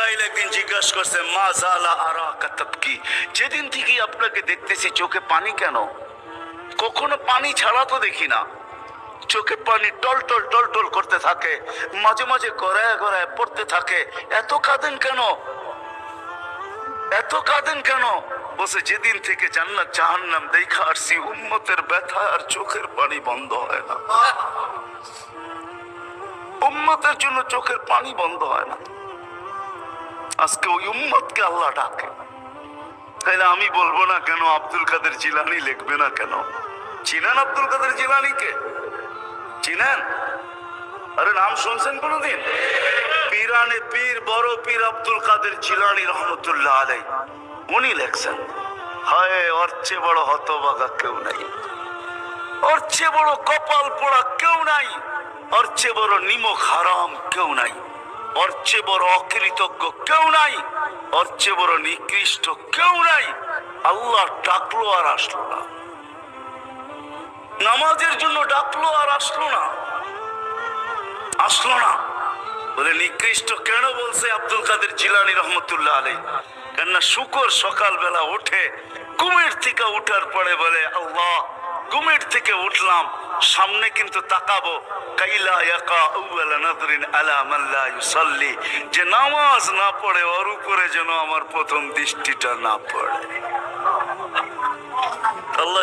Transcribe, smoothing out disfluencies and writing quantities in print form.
জিব্রাইল একদিন জিজ্ঞাসা করছে মা জালা আরাকা তাবকি, যেদিন থেকে আপনাকে দেখতেছি চোখে পানি কেন? কখনো পানি ছাড়া তো দেখি না। চোখে পানি টল টল টল টল করতে থাকে, মাঝে মাঝে গড়ায় গড়ায় পড়তে থাকে, এত কাঁদেন কেন? এত কাঁদেন কেন? বসে যেদিন থেকে জান্নাত জাহান্নাম দেখা আসছি উম্মতের ব্যথা আর চোখের পানি বন্ধ হয় না। উম্মতের জন্য চোখের পানি বন্ধ হয় না। আজকে ওই উম্মতকে আল্লাহ ডাকে। তাইলে আমি বলবো না কেন আব্দুল কাদের জিলানী লিখবে না কেন? চিনেন আব্দুল কাদের জিলানীকে? চিনেন? আরে নাম শুনছেন কোনদিন? পীরানে পীর বড় পীর আব্দুল কাদের জিলানী রহমতুল্লাহ আলাইহি উনি লেখছেন, হায় ওর চেয়ে বড় হতভাগা কেউ নাই, ওর চেয়ে বড় কপাল পোড়া কেউ নাই, ওর চেয়ে বড় নিমক হারাম কেউ নাই, ওর চেয়ে বড় অকৃতজ্ঞ কেউ নাই, ওর চেয়ে বড় নিকৃষ্ট কেউ নাই। আল্লাহ ডাকলো আর আসলো না, নামাজের জন্য ডাকলো আর আসলো না, আসলো না। বলে নিকৃষ্ট কেন বলছে আব্দুল কাদের জিলানী রহমতুল্লাহ আলাইহি? কেননা শুকর সকালবেলা উঠে ঘুমের থেকে উঠার পরে বলে আল্লাহ ঘুমের থেকে উঠলাম, সামনে কিন্তু তাকাবো কাইলা ইয়াকা আউয়ালা নাযরিন আলা মান লা ইউসাল্লি, যে নামাজ না পড়ে ওর উপরে যেন আমার প্রথম দৃষ্টিটা না পড়ে। আল্লাহ